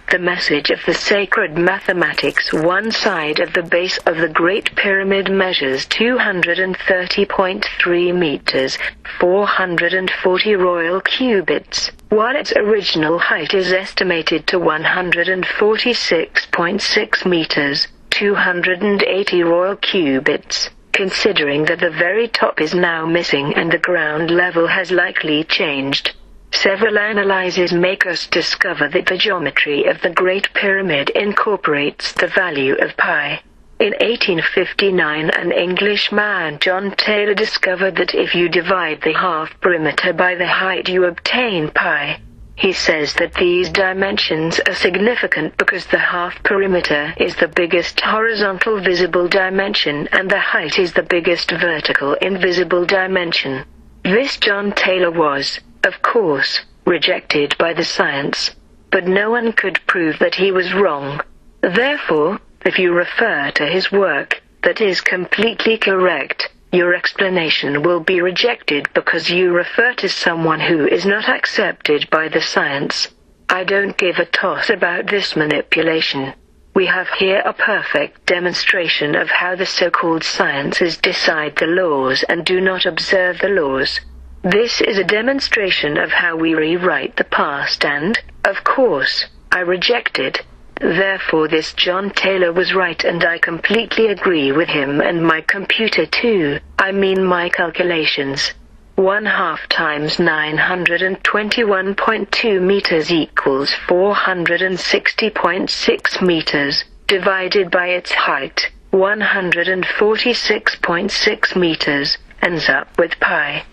the message of the sacred mathematics. One side of the base of the Great Pyramid measures 230.3 meters, 440 royal cubits, while its original height is estimated to 146.6 meters, 280 royal cubits. Considering that the very top is now missing and the ground level has likely changed. Several analyses make us discover that the geometry of the Great Pyramid incorporates the value of pi. In 1859, an Englishman, John Taylor, discovered that if you divide the half perimeter by the height you obtain pi. He says that these dimensions are significant because the half perimeter is the biggest horizontal visible dimension and the height is the biggest vertical invisible dimension. This John Taylor was, of course, rejected by the science. But no one could prove that he was wrong. Therefore, if you refer to his work, that is completely correct, your explanation will be rejected because you refer to someone who is not accepted by the science. I don't give a toss about this manipulation. We have here a perfect demonstration of how the so-called sciences decide the laws and do not observe the laws. This is a demonstration of how we rewrite the past and, of course, I reject it. Therefore this John Taylor was right and I completely agree with him and my computer too, I mean my calculations. 1/2 times 921.2 meters equals 460.6 meters, divided by its height, 146.6 meters, ends up with pi.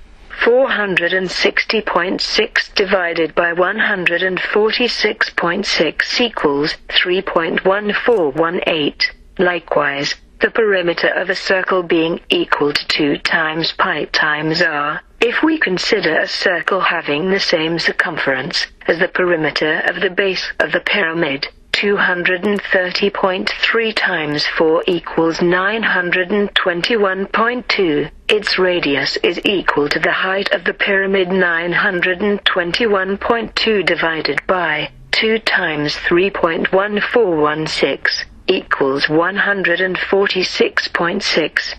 460.6 divided by 146.6 equals 3.1418. Likewise, the perimeter of a circle being equal to 2 times pi times r, if we consider a circle having the same circumference as the perimeter of the base of the pyramid, 230.3 times 4 equals 921.2. Its radius is equal to the height of the pyramid 921.2 divided by 2 times 3.1416 equals 146.6.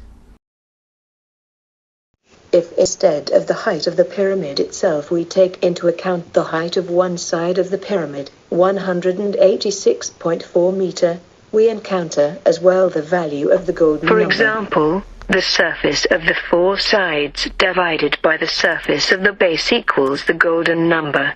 If instead of the height of the pyramid itself we take into account the height of one side of the pyramid, 186.4 meter, we encounter as well the value of the golden number. For example, the surface of the four sides divided by the surface of the base equals the golden number.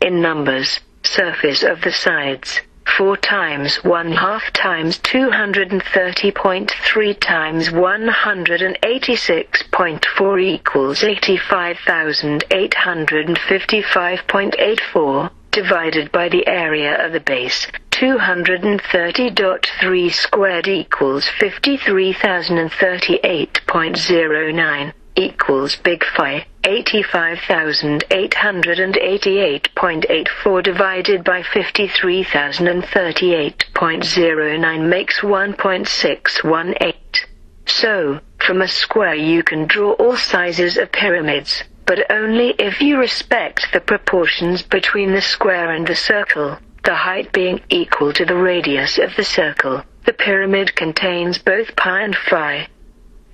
In numbers, surface of the sides, 4 times 1/2 times 230.3 times 186.4 equals 85,855.84, divided by the area of the base, 230.3 squared equals 53,038.09, equals big phi, 85,888.84 divided by 53,038.09 makes 1.618. So, from a square you can draw all sizes of pyramids, but only if you respect the proportions between the square and the circle, the height being equal to the radius of the circle. The pyramid contains both pi and phi.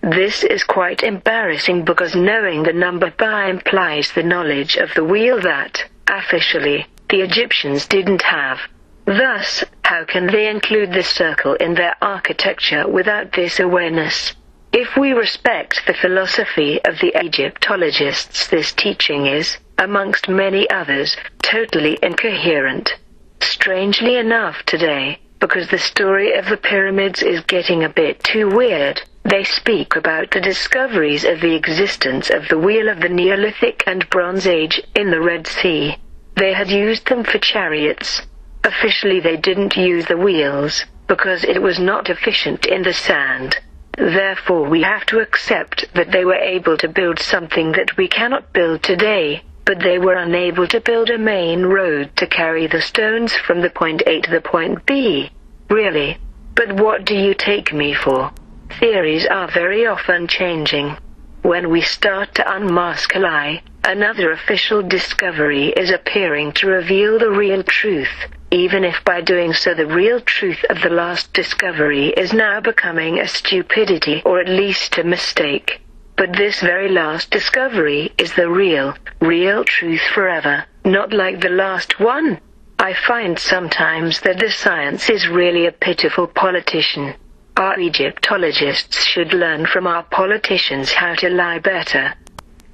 This is quite embarrassing because knowing the number pi implies the knowledge of the wheel that, officially, the Egyptians didn't have. Thus, how can they include the circle in their architecture without this awareness? If we respect the philosophy of the Egyptologists, this teaching is, amongst many others, totally incoherent. Strangely enough today, because the story of the pyramids is getting a bit too weird, they speak about the discoveries of the existence of the wheel of the Neolithic and Bronze Age in the Red Sea. They had used them for chariots. Officially they didn't use the wheels, because it was not efficient in the sand. Therefore we have to accept that they were able to build something that we cannot build today, but they were unable to build a main road to carry the stones from the point A to the point B. Really? But what do you take me for? Theories are very often changing. When we start to unmask a lie, another official discovery is appearing to reveal the real truth, even if by doing so the real truth of the last discovery is now becoming a stupidity or at least a mistake. But this very last discovery is the real truth forever, not like the last one. I find sometimes that the science is really a pitiful politician. Our Egyptologists should learn from our politicians how to lie better.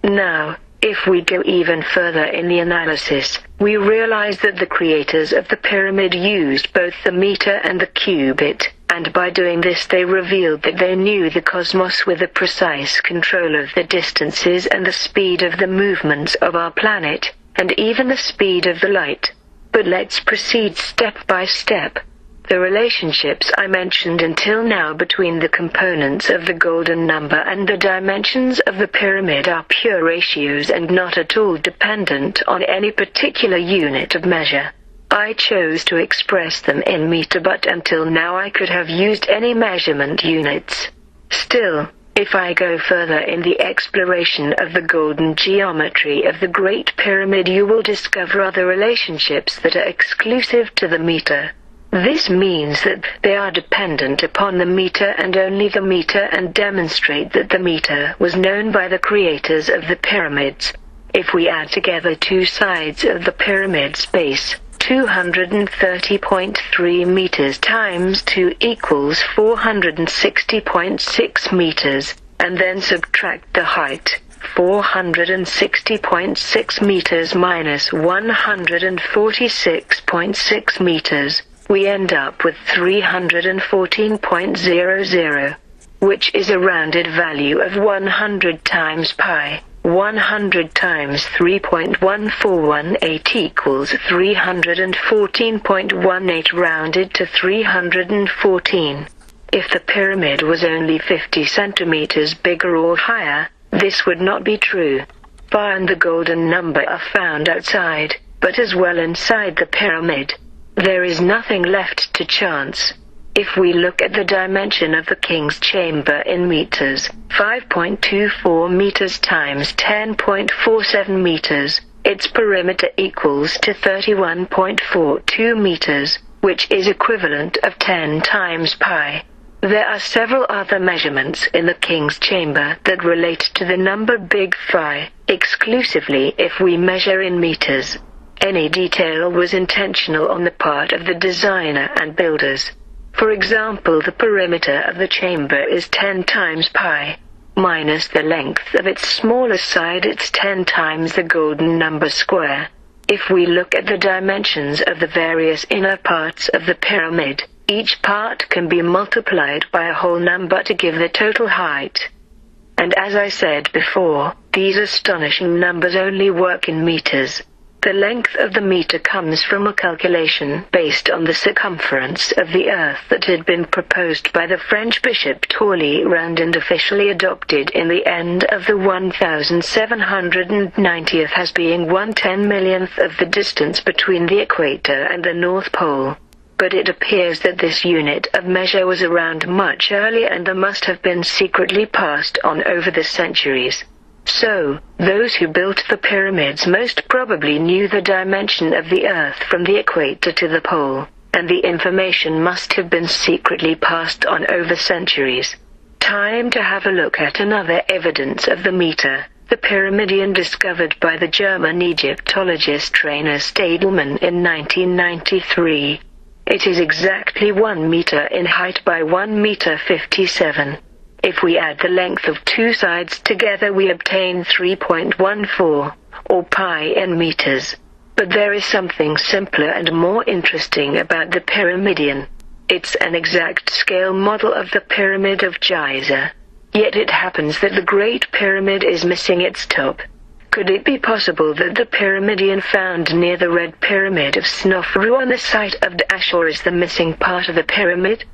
Now, if we go even further in the analysis, we realize that the creators of the pyramid used both the meter and the cubit, and by doing this they revealed that they knew the cosmos with a precise control of the distances and the speed of the movements of our planet, and even the speed of the light. But let's proceed step by step. The relationships I mentioned until now between the components of the golden number and the dimensions of the pyramid are pure ratios and not at all dependent on any particular unit of measure. I chose to express them in meter, but until now I could have used any measurement units. Still, if I go further in the exploration of the golden geometry of the Great Pyramid, you will discover other relationships that are exclusive to the meter. This means that they are dependent upon the meter and only the meter, and demonstrate that the meter was known by the creators of the pyramids. If we add together two sides of the pyramid's base, 230.3 meters times 2 equals 460.6 meters, and then subtract the height, 460.6 meters minus 146.6 meters, we end up with 314.00, which is a rounded value of 100 times pi. 100 times 3.1418 equals 314.18 rounded to 314. If the pyramid was only 50 centimeters bigger or higher, this would not be true. Pi and the golden number are found outside, but as well inside the pyramid. There is nothing left to chance. If we look at the dimension of the king's chamber in meters, 5.24 meters times 10.47 meters, its perimeter equals to 31.42 meters, which is equivalent of 10 times pi. There are several other measurements in the king's chamber that relate to the number big phi, exclusively if we measure in meters. Any detail was intentional on the part of the designer and builders. For example, the perimeter of the chamber is 10 times pi, minus the length of its smallest side, it's 10 times the golden number square. If we look at the dimensions of the various inner parts of the pyramid, each part can be multiplied by a whole number to give the total height. And as I said before, these astonishing numbers only work in meters. The length of the meter comes from a calculation based on the circumference of the Earth that had been proposed by the French Bishop Talleyrand and officially adopted in the end of the 1790th as being 1/10,000,000th of the distance between the equator and the North Pole. But it appears that this unit of measure was around much earlier and must have been secretly passed on over the centuries. So, those who built the pyramids most probably knew the dimension of the Earth from the equator to the pole, and the information must have been secretly passed on over centuries. Time to have a look at another evidence of the meter, the pyramidion discovered by the German Egyptologist Rainer Stadelmann in 1993. It is exactly 1 meter in height by 1 meter 57. If we add the length of two sides together we obtain 3.14, or pi in meters. But there is something simpler and more interesting about the pyramidion. It's an exact scale model of the Pyramid of Giza. Yet it happens that the Great Pyramid is missing its top. Could it be possible that the pyramidion found near the Red Pyramid of Snofru on the site of Dashur is the missing part of the pyramid?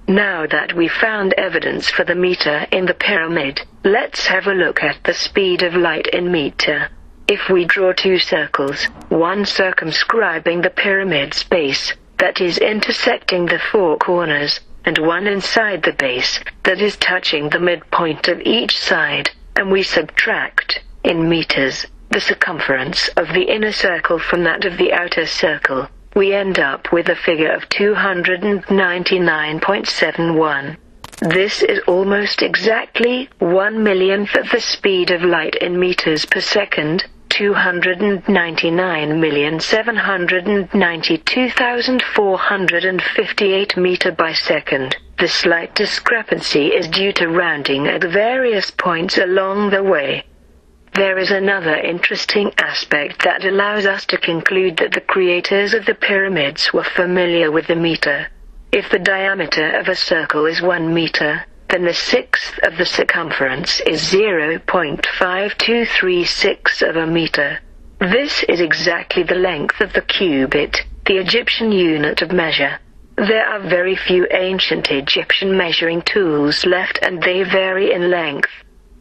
Now that we found evidence for the meter in the pyramid, let's have a look at the speed of light in meter. If we draw two circles, one circumscribing the pyramid's base, that is intersecting the four corners, and one inside the base, that is touching the midpoint of each side, and we subtract, in meters, the circumference of the inner circle from that of the outer circle, we end up with a figure of 299.71. This is almost exactly 1/millionth of the speed of light in meters per second, 299,792,458 meter by second. The slight discrepancy is due to rounding at various points along the way. There is another interesting aspect that allows us to conclude that the creators of the pyramids were familiar with the meter. If the diameter of a circle is 1 meter, then the sixth of the circumference is 0.5236 of a meter. This is exactly the length of the cubit, the Egyptian unit of measure. There are very few ancient Egyptian measuring tools left, and they vary in length.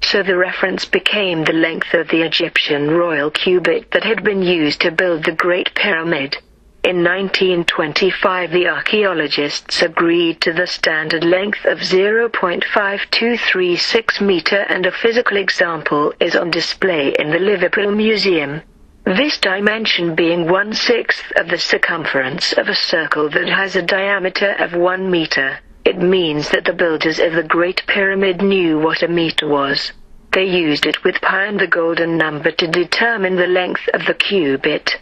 So the reference became the length of the Egyptian royal cubit that had been used to build the Great Pyramid. In 1925, the archaeologists agreed to the standard length of 0.5236 meter, and a physical example is on display in the Liverpool Museum. This dimension being 1/6 of the circumference of a circle that has a diameter of 1 meter. It means that the builders of the Great Pyramid knew what a meter was. They used it with pi and the golden number to determine the length of the cubit.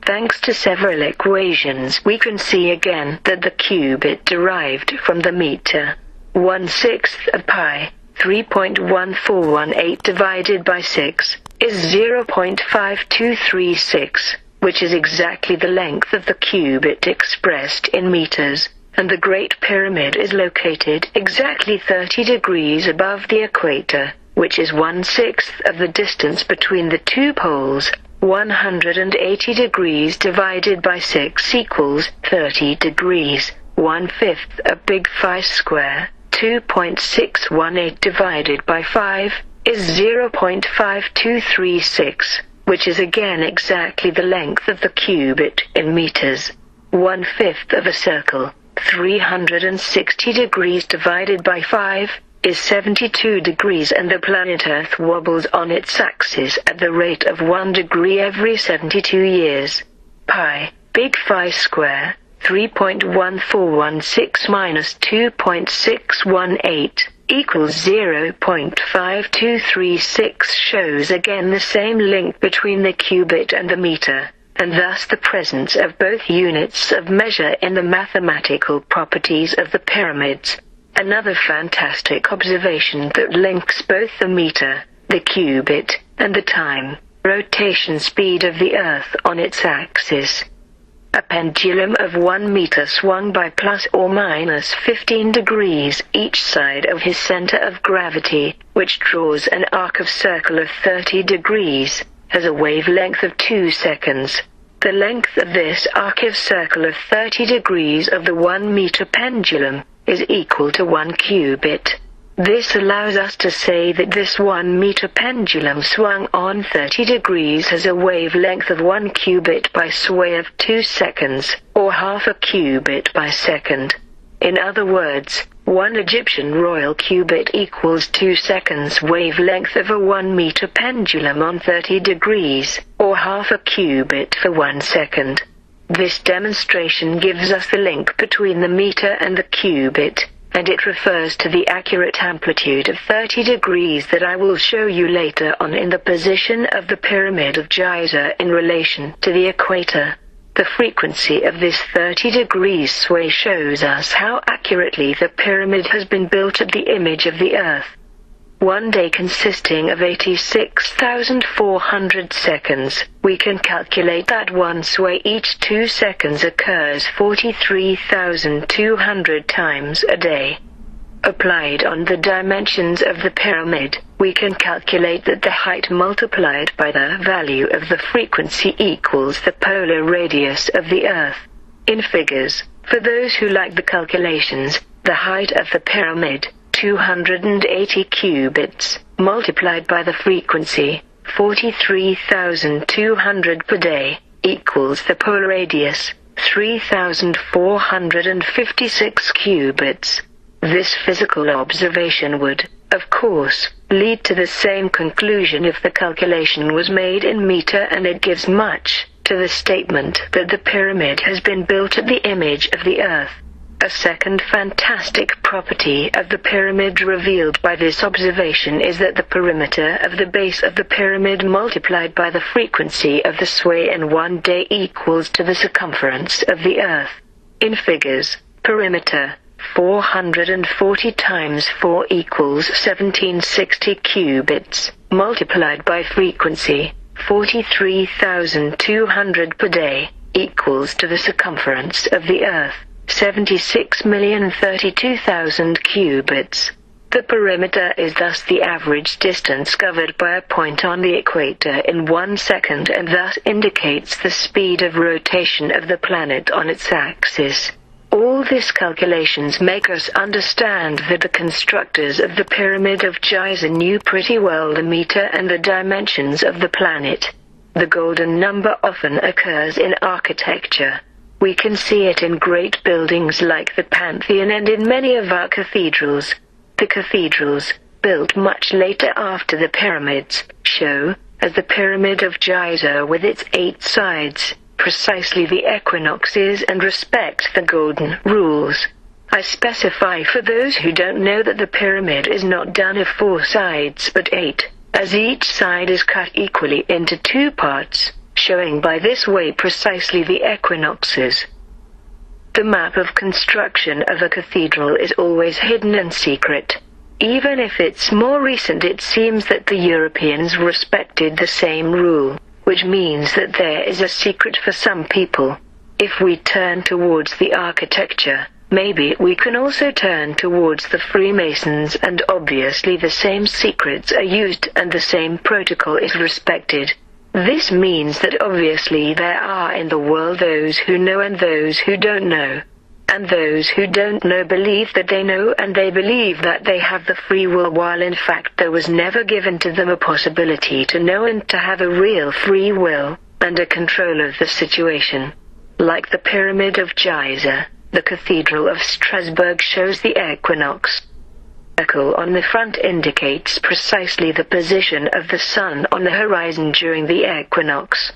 Thanks to several equations, we can see again that the cubit derived from the meter. 1/6 of pi, 3.1418 divided by 6, is 0.5236, which is exactly the length of the cubit expressed in meters. And the Great Pyramid is located exactly 30 degrees above the equator, which is 1/6 of the distance between the two poles. 180 degrees divided by 6 equals 30 degrees, 1/5 of big phi square. 2.618 divided by 5 is 0.5236, which is again exactly the length of the cubit in meters. 1/5 of a circle. 360 degrees divided by 5 is 72 degrees, and the planet Earth wobbles on its axis at the rate of 1 degree every 72 years. Pi, big phi square, 3.1416 minus 2.618 equals 0.5236 shows again the same link between the cubit and the meter, and thus the presence of both units of measure in the mathematical properties of the pyramids. Another fantastic observation that links both the meter, the cubit, and the time, rotation speed of the Earth on its axis. A pendulum of 1 meter swung by plus or minus 15 degrees each side of his center of gravity, which draws an arc of circle of 30 degrees, has a wavelength of 2 seconds. The length of this arc of circle of 30 degrees of the 1 meter pendulum is equal to 1 cubit. This allows us to say that this 1 meter pendulum swung on 30 degrees has a wavelength of 1 cubit by sway of 2 seconds, or half a cubit by second. In other words, 1 Egyptian royal cubit equals 2 seconds wavelength of a 1 meter pendulum on 30 degrees, or half a cubit for 1 second. This demonstration gives us the link between the meter and the cubit, and it refers to the accurate amplitude of 30 degrees that I will show you later on in the position of the Pyramid of Giza in relation to the equator. The frequency of this 30 degrees sway shows us how accurately the pyramid has been built at the image of the Earth. 1 day consisting of 86,400 seconds, we can calculate that one sway each 2 seconds occurs 43,200 times a day. Applied on the dimensions of the pyramid, we can calculate that the height multiplied by the value of the frequency equals the polar radius of the Earth. In figures, for those who like the calculations, the height of the pyramid, 280 cubits, multiplied by the frequency, 43,200 per day, equals the polar radius, 3,456 cubits. This physical observation would, of course, lead to the same conclusion if the calculation was made in meter, and it gives much to the statement that the pyramid has been built at the image of the Earth. A second fantastic property of the pyramid revealed by this observation is that the perimeter of the base of the pyramid multiplied by the frequency of the sway in one day equals to the circumference of the Earth. In figures, perimeter 440 times 4 equals 1760 cubits, multiplied by frequency 43,200 per day, equals to the circumference of the Earth, 76,032,000 cubits. The perimeter is thus the average distance covered by a point on the equator in 1 second, and thus indicates the speed of rotation of the planet on its axis. All these calculations make us understand that the constructors of the Pyramid of Giza knew pretty well the meter and the dimensions of the planet. The golden number often occurs in architecture. We can see it in great buildings like the Pantheon and in many of our cathedrals. The cathedrals, built much later after the pyramids, show, as the Pyramid of Giza with its 8 sides, precisely the equinoxes and respect the golden rules. I specify for those who don't know that the pyramid is not done of 4 sides but 8, as each side is cut equally into 2 parts, showing by this way precisely the equinoxes. The map of construction of a cathedral is always hidden and secret. Even if it's more recent, it seems that the Europeans respected the same rule, which means that there is a secret for some people. If we turn towards the architecture, maybe we can also turn towards the Freemasons, and obviously the same secrets are used and the same protocol is respected. This means that obviously there are in the world those who know and those who don't know. And those who don't know believe that they know, and they believe that they have the free will, while in fact there was never given to them a possibility to know and to have a real free will, and a control of the situation. Like the Pyramid of Giza, the Cathedral of Strasbourg shows the equinox. The circle on the front indicates precisely the position of the sun on the horizon during the equinox.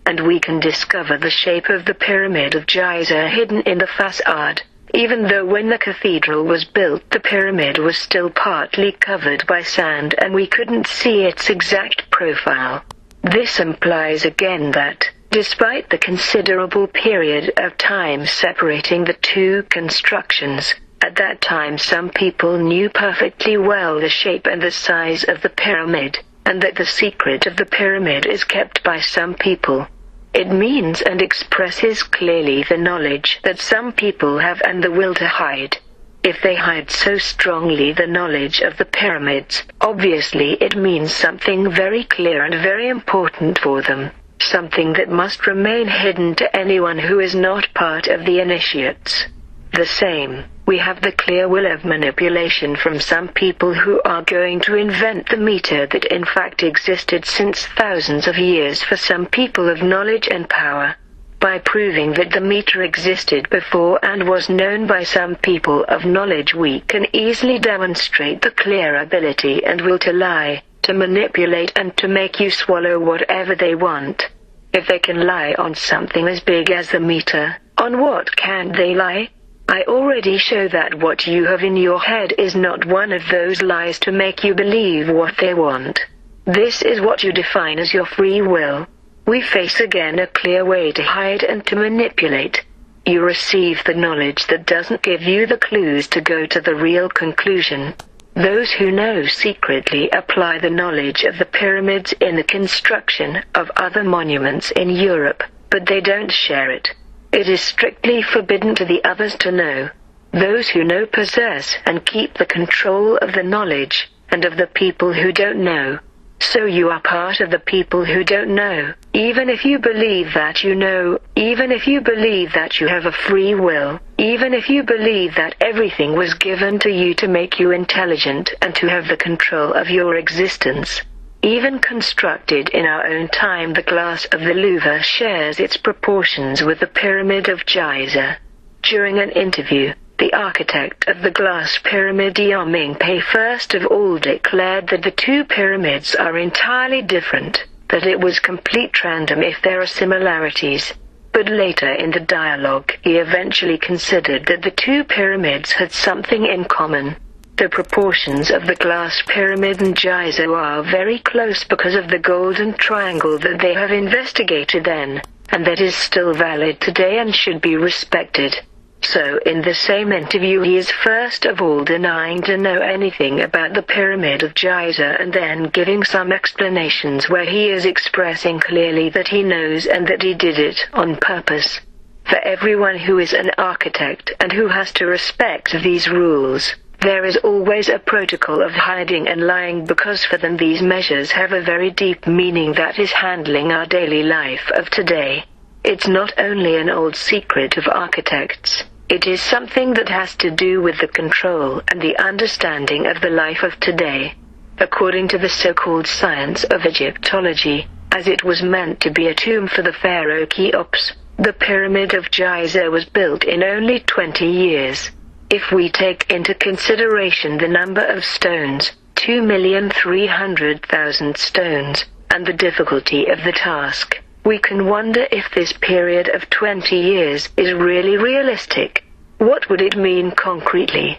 And we can discover the shape of the Pyramid of Giza hidden in the facade, even though when the cathedral was built the pyramid was still partly covered by sand and we couldn't see its exact profile. This implies again that, despite the considerable period of time separating the two constructions, at that time some people knew perfectly well the shape and the size of the pyramid, and that the secret of the pyramid is kept by some people. It means and expresses clearly the knowledge that some people have and the will to hide. If they hide so strongly the knowledge of the pyramids, obviously it means something very clear and very important for them, something that must remain hidden to anyone who is not part of the initiates. The same, we have the clear will of manipulation from some people who are going to invent the meter that in fact existed since thousands of years for some people of knowledge and power. By proving that the meter existed before and was known by some people of knowledge, we can easily demonstrate the clear ability and will to lie, to manipulate and to make you swallow whatever they want. If they can lie on something as big as the meter, on what can't they lie? I already show that what you have in your head is not one of those lies to make you believe what they want. This is what you define as your free will. We face again a clear way to hide and to manipulate. You receive the knowledge that doesn't give you the clues to go to the real conclusion. Those who know secretly apply the knowledge of the pyramids in the construction of other monuments in Europe, but they don't share it. It is strictly forbidden to the others to know. Those who know possess and keep the control of the knowledge, and of the people who don't know. So you are part of the people who don't know, even if you believe that you know, even if you believe that you have a free will, even if you believe that everything was given to you to make you intelligent and to have the control of your existence. Even constructed in our own time, the glass of the Louvre shares its proportions with the Pyramid of Giza. During an interview, The architect of the glass pyramid Ming-Pei first of all declared that the two pyramids are entirely different, that it was complete random if there are similarities. But later in the dialogue he eventually considered that the two pyramids had something in common. The proportions of the glass pyramid and Giza are very close because of the golden triangle that they have investigated then, and that is still valid today and should be respected. So in the same interview he is first of all denying to know anything about the pyramid of Giza and then giving some explanations where he is expressing clearly that he knows and that he did it on purpose. For everyone who is an architect and who has to respect these rules, there is always a protocol of hiding and lying because for them these measures have a very deep meaning that is handling our daily life of today. It's not only an old secret of architects, it is something that has to do with the control and the understanding of the life of today. According to the so-called science of Egyptology, as it was meant to be a tomb for the pharaoh Cheops, the pyramid of Giza was built in only 20 years. If we take into consideration the number of stones, 2,300,000 stones, and the difficulty of the task, we can wonder if this period of 20 years is really realistic. What would it mean concretely?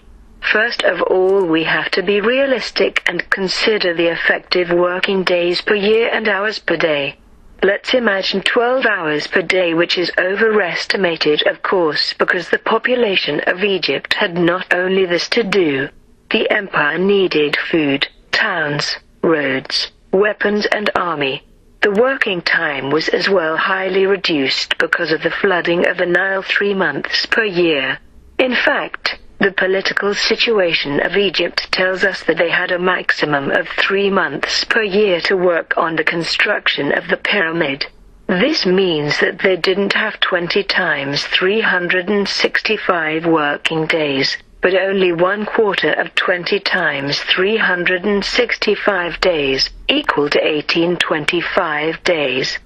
First of all, we have to be realistic and consider the effective working days per year and hours per day. Let's imagine 12 hours per day, which is overestimated of course because the population of Egypt had not only this to do. The empire needed food, towns, roads, weapons and army. The working time was as well highly reduced because of the flooding of the Nile 3 months per year. In fact, the political situation of Egypt tells us that they had a maximum of 3 months per year to work on the construction of the pyramid. This means that they didn't have 20 times 365 working days, but only 1/4 of 20 times 365 days, equal to 1825 days.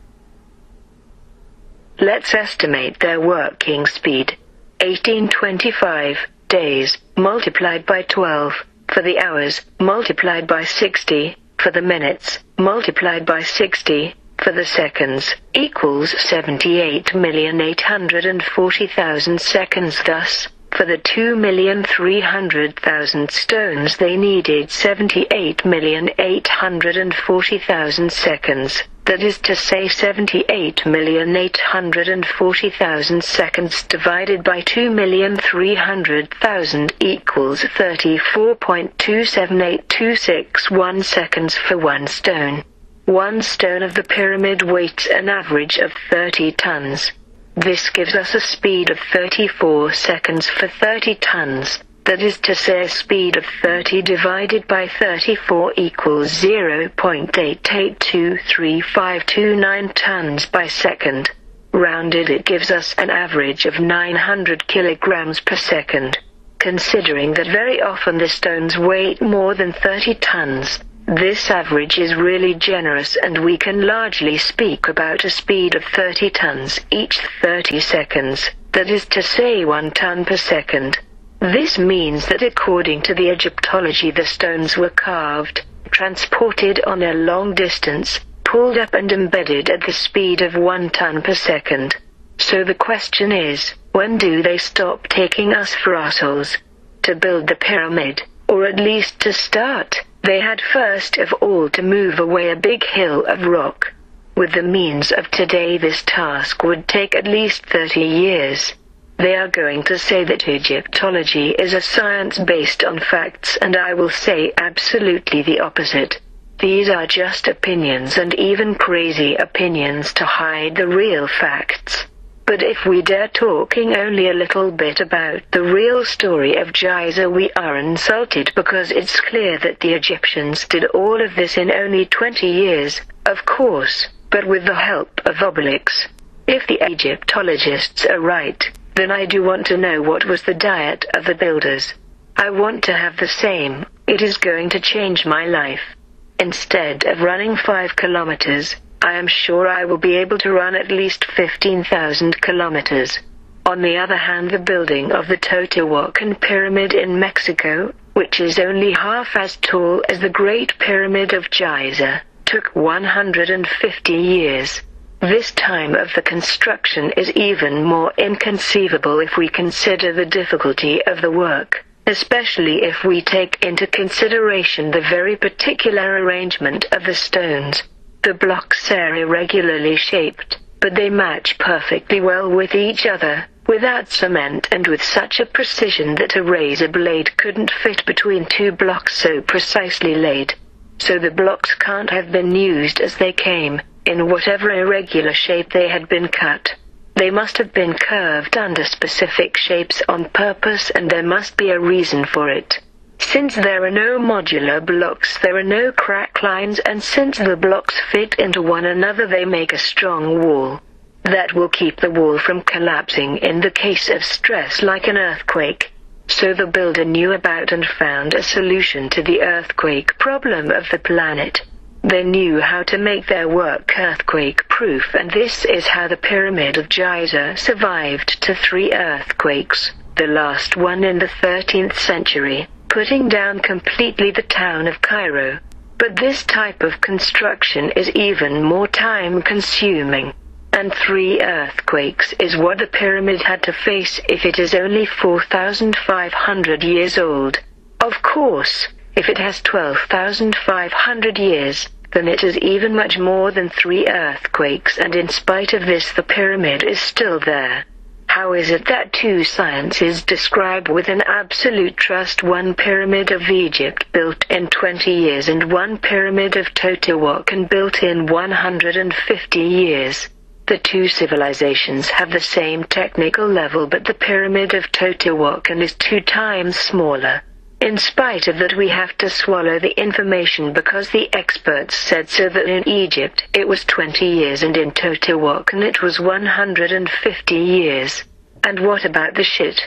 Let's estimate their working speed. 1825 days, multiplied by 12, for the hours, multiplied by 60, for the minutes, multiplied by 60, for the seconds, equals 78,840,000 seconds. Thus, for the 2,300,000 stones they needed 78,840,000 seconds, that is to say 78,840,000 seconds divided by 2,300,000 equals 34.278261 seconds for one stone. One stone of the pyramid weighs an average of 30 tons. This gives us a speed of 34 seconds for 30 tons, that is to say a speed of 30 divided by 34 equals 0.882359 tons by second. Rounded, it gives us an average of 900 kilograms per second. Considering that very often the stones weigh more than 30 tons, this average is really generous and we can largely speak about a speed of 30 tons each 30 seconds, that is to say 1 ton per second. This means that according to the Egyptology the stones were carved, transported on a long distance, pulled up and embedded at the speed of 1 ton per second. So the question is, when do they stop taking us for assholes? To build the pyramid, or at least to start, they had first of all to move away a big hill of rock. With the means of today this task would take at least 30 years. They are going to say that Egyptology is a science based on facts, and I will say absolutely the opposite. These are just opinions, and even crazy opinions to hide the real facts. But if we dare talking only a little bit about the real story of Giza, we are insulted because it's clear that the Egyptians did all of this in only 20 years, of course, but with the help of Obelix. If the Egyptologists are right, then I do want to know what was the diet of the builders. I want to have the same. It is going to change my life. Instead of running 5 kilometers, I am sure I will be able to run at least 15,000 kilometers. On the other hand, the building of the Teotihuacan Pyramid in Mexico, which is only half as tall as the Great Pyramid of Giza, took 150 years. This time of the construction is even more inconceivable if we consider the difficulty of the work, especially if we take into consideration the very particular arrangement of the stones. The blocks are irregularly shaped, but they match perfectly well with each other, without cement and with such a precision that a razor blade couldn't fit between two blocks so precisely laid. So the blocks can't have been used as they came, in whatever irregular shape they had been cut. They must have been curved under specific shapes on purpose, and there must be a reason for it. Since there are no modular blocks, there are no crack lines, and since the blocks fit into one another, they make a strong wall that will keep the wall from collapsing in the case of stress like an earthquake. So the builder knew about and found a solution to the earthquake problem of the planet. They knew how to make their work earthquake-proof, and this is how the Pyramid of Giza survived to 3 earthquakes, the last one in the 13th century, putting down completely the town of Cairo. But this type of construction is even more time-consuming, and 3 earthquakes is what the pyramid had to face if it is only 4,500 years old. Of course, if it has 12,500 years, then it is even much more than 3 earthquakes, and in spite of this the pyramid is still there. How is it that 2 sciences describe with an absolute trust one pyramid of Egypt built in 20 years and one pyramid of Teotihuacan built in 150 years? The 2 civilizations have the same technical level, but the pyramid of Teotihuacan is 2 times smaller. In spite of that, we have to swallow the information because the experts said so, that in Egypt it was 20 years and in Teotihuacan it was 150 years. And what about the shit?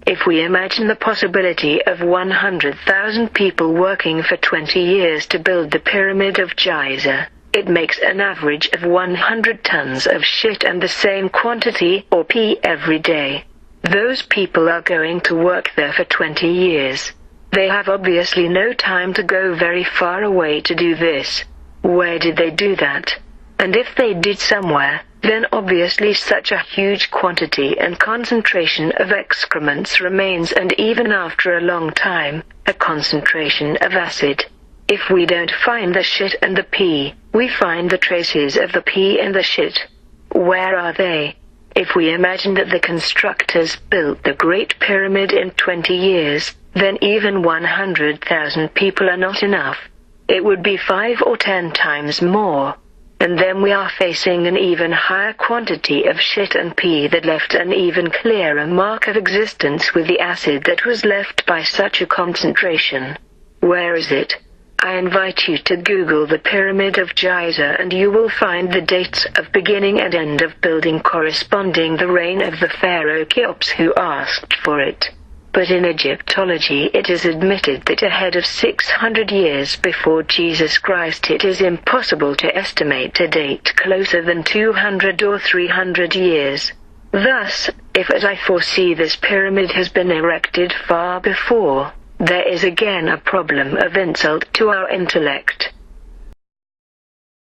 If we imagine the possibility of 100,000 people working for 20 years to build the Pyramid of Giza, it makes an average of 100 tons of shit and the same quantity, or pee, every day. Those people are going to work there for 20 years. They have obviously no time to go very far away to do this. Where did they do that? And if they did somewhere, then obviously such a huge quantity and concentration of excrements remains, and even after a long time, a concentration of acid. If we don't find the shit and the pee, we find the traces of the pee and the shit. Where are they? If we imagine that the constructors built the Great Pyramid in 20 years, then even 100,000 people are not enough. It would be 5 or 10 times more. And then we are facing an even higher quantity of shit and pee that left an even clearer mark of existence with the acid that was left by such a concentration. Where is it? I invite you to Google the Pyramid of Giza and you will find the dates of beginning and end of building corresponding the reign of the pharaoh Cheops who asked for it. But in Egyptology it is admitted that ahead of 600 years before Jesus Christ it is impossible to estimate a date closer than 200 or 300 years. Thus, if as I foresee this pyramid has been erected far before, there is again a problem of insult to our intellect.